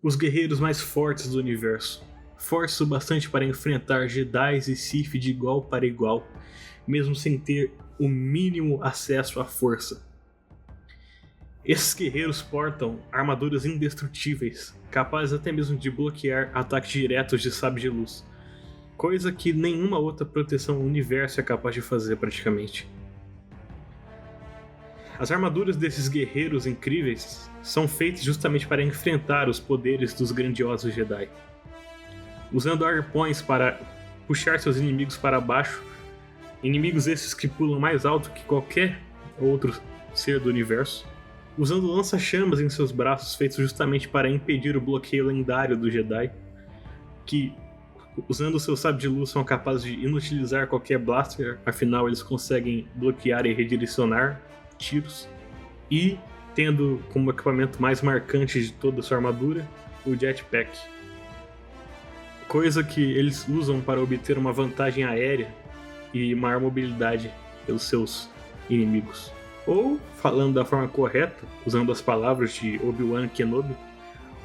Os guerreiros mais fortes do universo. Fortes o bastante para enfrentar Jedi e Sith de igual para igual, mesmo sem ter o mínimo acesso à força. Esses guerreiros portam armaduras indestrutíveis, capazes até mesmo de bloquear ataques diretos de sabre de luz, coisa que nenhuma outra proteção no universo é capaz de fazer praticamente. As armaduras desses guerreiros incríveis são feitas justamente para enfrentar os poderes dos grandiosos Jedi. Usando arpões para puxar seus inimigos para baixo, inimigos esses que pulam mais alto que qualquer outro ser do universo, usando lança-chamas em seus braços feitos justamente para impedir o bloqueio lendário do Jedi, que usando o seu sabre de luz são capazes de inutilizar qualquer blaster, afinal eles conseguem bloquear e redirecionar tiros, e tendo como equipamento mais marcante de toda a sua armadura o jetpack, coisa que eles usam para obter uma vantagem aérea e maior mobilidade pelos seus inimigos. Ou, falando da forma correta, usando as palavras de Obi-Wan Kenobi,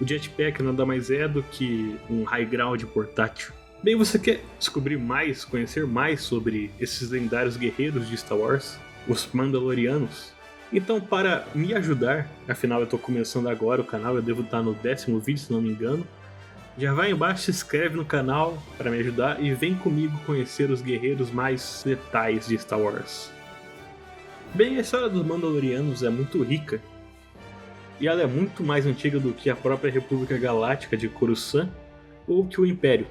o jetpack nada mais é do que um high ground portátil. Bem, você quer descobrir mais, conhecer mais sobre esses lendários guerreiros de Star Wars, os Mandalorianos? Então, para me ajudar, afinal eu estou começando agora o canal, eu devo estar no 10º vídeo, se não me engano, já vai embaixo, se inscreve no canal para me ajudar e vem comigo conhecer os guerreiros mais letais de Star Wars. Bem, a história dos Mandalorianos é muito rica, e ela é muito mais antiga do que a própria República Galáctica de Coruscant ou que o Império.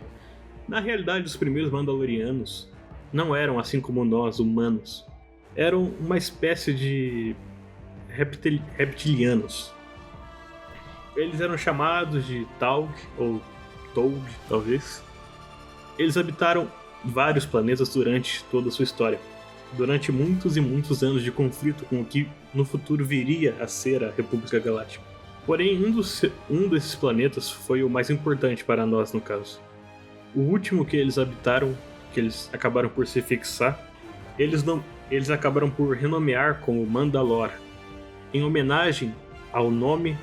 Na realidade, os primeiros Mandalorianos não eram assim como nós, humanos. Eram uma espécie de reptilianos. Eles eram chamados de Taug, ou Toug, talvez. Eles habitaram vários planetas durante toda a sua história, durante muitos e muitos anos de conflito com o que no futuro viria a ser a República Galáctica. Porém, um desses planetas foi o mais importante para nós, no caso. O último que eles habitaram, que eles acabaram por se fixar, eles acabaram por renomear como Mandalore, em homenagem ao nome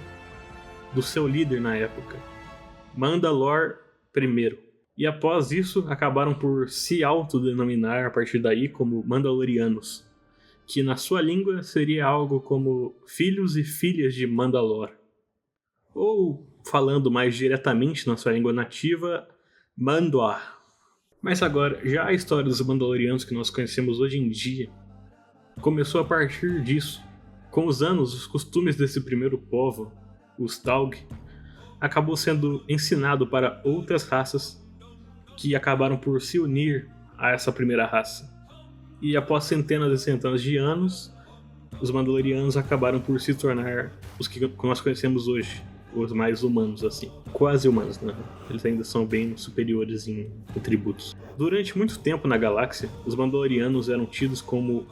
do seu líder na época, Mandalore I. E após isso, acabaram por se autodenominar a partir daí como Mandalorianos, que na sua língua seria algo como filhos e filhas de Mandalore. Ou, falando mais diretamente na sua língua nativa, Mandoar. Mas agora, já a história dos Mandalorianos que nós conhecemos hoje em dia começou a partir disso. Com os anos, os costumes desse primeiro povo, os Taug, acabou sendo ensinado para outras raças que acabaram por se unir a essa primeira raça. E após centenas e centenas de anos, os Mandalorianos acabaram por se tornar os que nós conhecemos hoje, os mais humanos, assim. Quase humanos, né? Eles ainda são bem superiores em atributos. Durante muito tempo na galáxia, os Mandalorianos eram tidos como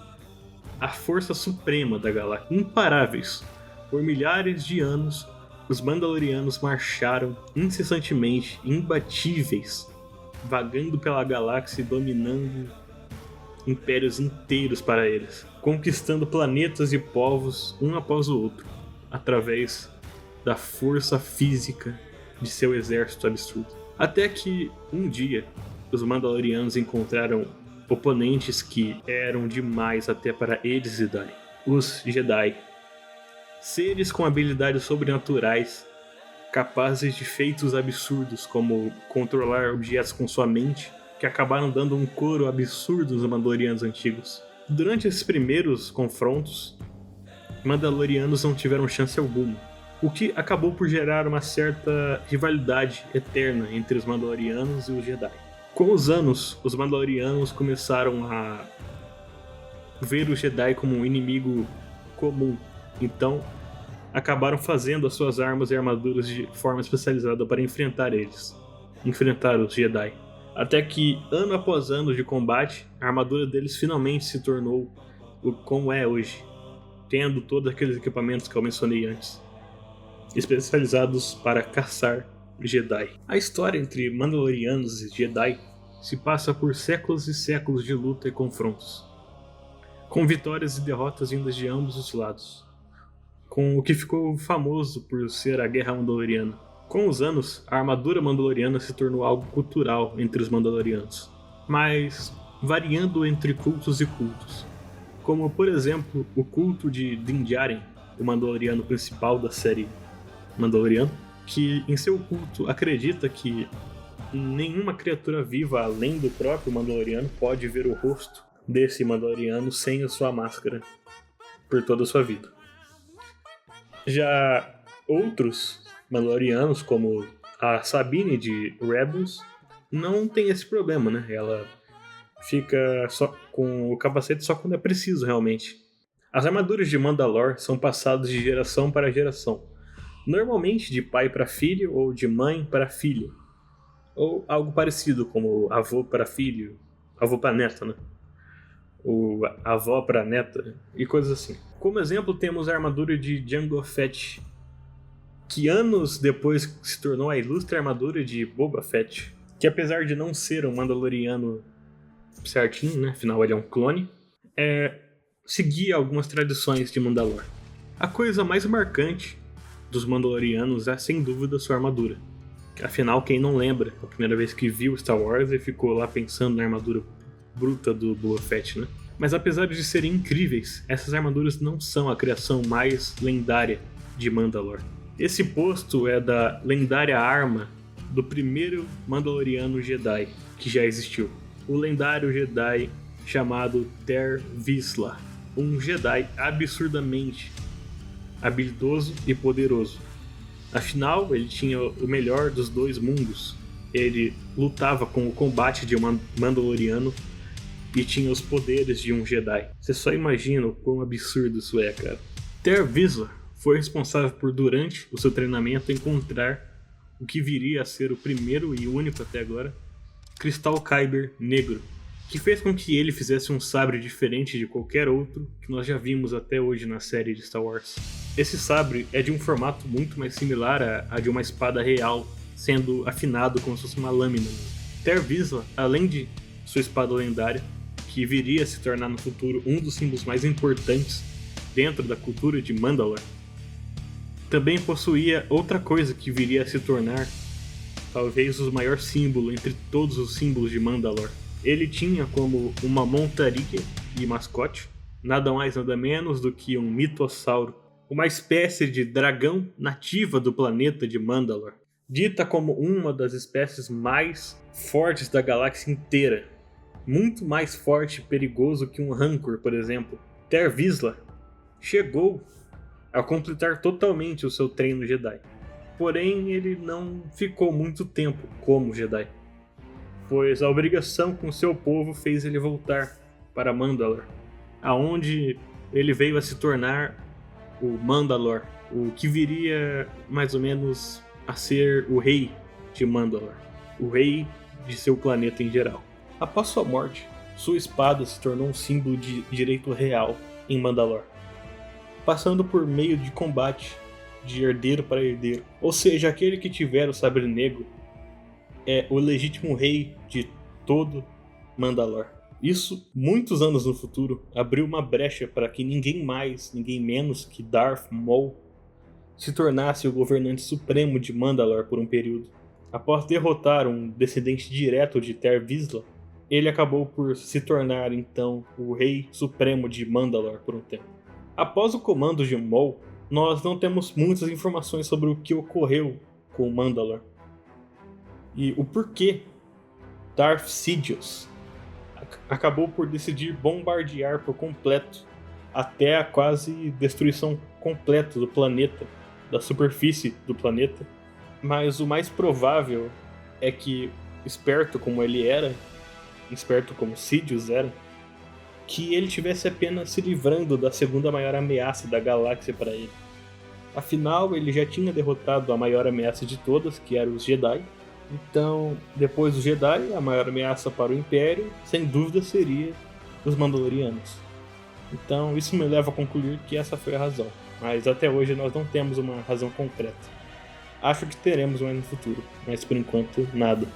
a força suprema da galáxia, imparáveis. Por milhares de anos, os Mandalorianos marcharam incessantemente, imbatíveis, vagando pela galáxia e dominando impérios inteiros para eles, conquistando planetas e povos um após o outro, através da força física de seu exército absurdo. Até que, um dia, os Mandalorianos encontraram oponentes que eram demais até para eles lidarem. Os Jedi. Seres com habilidades sobrenaturais, capazes de feitos absurdos, como controlar objetos com sua mente, que acabaram dando um coro absurdo aos Mandalorianos antigos. Durante esses primeiros confrontos, Mandalorianos não tiveram chance alguma, o que acabou por gerar uma certa rivalidade eterna entre os Mandalorianos e os Jedi. Com os anos, os Mandalorianos começaram a ver os Jedi como um inimigo comum, então acabaram fazendo as suas armas e armaduras de forma especializada para enfrentar os Jedi. Até que, ano após ano de combate, a armadura deles finalmente se tornou como é hoje, tendo todos aqueles equipamentos que eu mencionei antes, especializados para caçar Jedi. A história entre Mandalorianos e Jedi se passa por séculos e séculos de luta e confrontos, com vitórias e derrotas vindas de ambos os lados, com o que ficou famoso por ser a Guerra Mandaloriana. Com os anos, a armadura mandaloriana se tornou algo cultural entre os mandalorianos, mas variando entre cultos e cultos. Como, por exemplo, o culto de Din Djarin, o mandaloriano principal da série Mandaloriano, que em seu culto acredita que nenhuma criatura viva além do próprio Mandaloriano pode ver o rosto desse Mandaloriano sem a sua máscara por toda a sua vida. Já outros Mandalorianos, como a Sabine de Rebels, não tem esse problema, né? Ela fica só com o capacete só quando é preciso, realmente. As armaduras de Mandalore são passadas de geração para geração, normalmente de pai para filho ou de mãe para filho, ou algo parecido, como avô para filho, avô para neta, né? Ou avó para neta, e coisas assim. Como exemplo, temos a armadura de Jango Fett, que anos depois se tornou a ilustre armadura de Boba Fett, que apesar de não ser um Mandaloriano certinho, né? Afinal ele é um clone, seguia algumas tradições de Mandalore. A coisa mais marcante dos Mandalorianos é sem dúvida sua armadura. Afinal, quem não lembra, a primeira vez que viu Star Wars e ficou lá pensando na armadura bruta do Boba Fett, né? Mas apesar de serem incríveis, essas armaduras não são a criação mais lendária de Mandalore. Esse posto é da lendária arma do primeiro Mandaloriano Jedi que já existiu, o lendário Jedi chamado Ter Vizsla, um Jedi absurdamente habilidoso e poderoso. Afinal, ele tinha o melhor dos dois mundos. Ele lutava com o combate de um Mandaloriano e tinha os poderes de um Jedi. Você só imagina o quão absurdo isso é, cara. Ter Vizsla foi responsável por, durante o seu treinamento, encontrar o que viria a ser o primeiro e único até agora Cristal Kyber negro, que fez com que ele fizesse um sabre diferente de qualquer outro que nós já vimos até hoje na série de Star Wars. Esse sabre é de um formato muito mais similar a de uma espada real, sendo afinado como se fosse uma lâmina. Ter Vizsla, além de sua espada lendária, que viria a se tornar no futuro um dos símbolos mais importantes dentro da cultura de Mandalore, também possuía outra coisa que viria a se tornar talvez o maior símbolo entre todos os símbolos de Mandalore. Ele tinha como uma montaria e mascote nada mais nada menos do que um mitossauro, uma espécie de dragão nativa do planeta de Mandalore, dita como uma das espécies mais fortes da galáxia inteira, muito mais forte e perigoso que um Rancor, por exemplo. Ter Vizsla chegou a completar totalmente o seu treino Jedi, porém ele não ficou muito tempo como Jedi, pois a obrigação com seu povo fez ele voltar para Mandalore, aonde ele veio a se tornar o Mandalore, o que viria mais ou menos a ser o rei de Mandalore, o rei de seu planeta em geral. Após sua morte, sua espada se tornou um símbolo de direito real em Mandalore, passando por meio de combate de herdeiro para herdeiro, ou seja, aquele que tiver o sabre negro é o legítimo rei de todo Mandalore. Isso, muitos anos no futuro, abriu uma brecha para que ninguém mais, ninguém menos que Darth Maul se tornasse o governante supremo de Mandalore por um período. Após derrotar um descendente direto de Ter Vizsla, ele acabou por se tornar então o rei supremo de Mandalore por um tempo. Após o comando de Maul, nós não temos muitas informações sobre o que ocorreu com Mandalore e o porquê Darth Sidious acabou por decidir bombardear por completo até a quase destruição completa do planeta, da superfície do planeta. Mas o mais provável é que, esperto como ele era, esperto como Sidious era, que ele tivesse apenas se livrando da segunda maior ameaça da galáxia para ele. Afinal, ele já tinha derrotado a maior ameaça de todas, que eram os Jedi. Então, depois dos Jedi, a maior ameaça para o Império, sem dúvida, seria os Mandalorianos. Então, isso me leva a concluir que essa foi a razão. Mas até hoje nós não temos uma razão concreta. Acho que teremos mais no futuro, mas por enquanto, nada.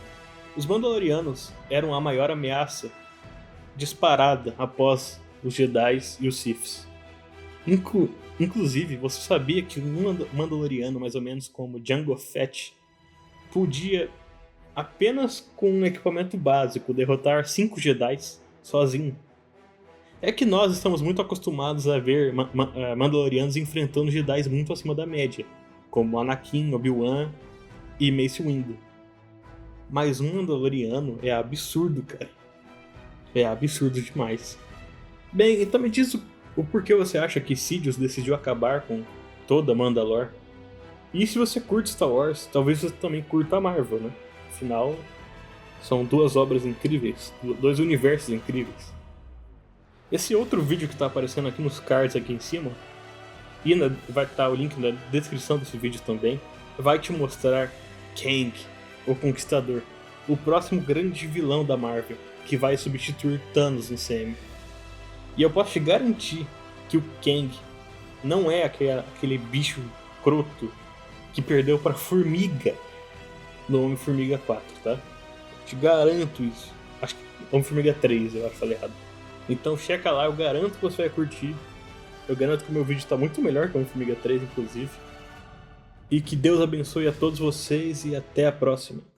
Os Mandalorianos eram a maior ameaça disparada após os Jedi e os Siths. Inclusive, você sabia que um Mandaloriano, mais ou menos como Jango Fett, podia, apenas com um equipamento básico, derrotar 5 Jedi sozinho. É que nós estamos muito acostumados a ver Mandalorianos enfrentando Jedi muito acima da média, como Anakin, Obi-Wan e Mace Windu. Mas um Mandaloriano é absurdo, cara. É absurdo demais. Bem, então me diz o porquê você acha que Sidious decidiu acabar com toda Mandalore. E se você curte Star Wars, talvez você também curta a Marvel, né? Afinal, são 2 obras incríveis, 2 universos incríveis. Esse outro vídeo que está aparecendo aqui nos cards aqui em cima, e vai estar o link na descrição desse vídeo também, vai te mostrar Kang, o Conquistador, o próximo grande vilão da Marvel, que vai substituir Thanos no CM. E eu posso te garantir que o Kang não é aquele bicho croto que perdeu pra Formiga no Homem-Formiga 4, tá? Te garanto isso. Acho que Homem-Formiga 3, eu acho que falei errado. Então checa lá, eu garanto que você vai curtir. Eu garanto que o meu vídeo tá muito melhor que o Homem-Formiga 3, inclusive. E que Deus abençoe a todos vocês e até a próxima.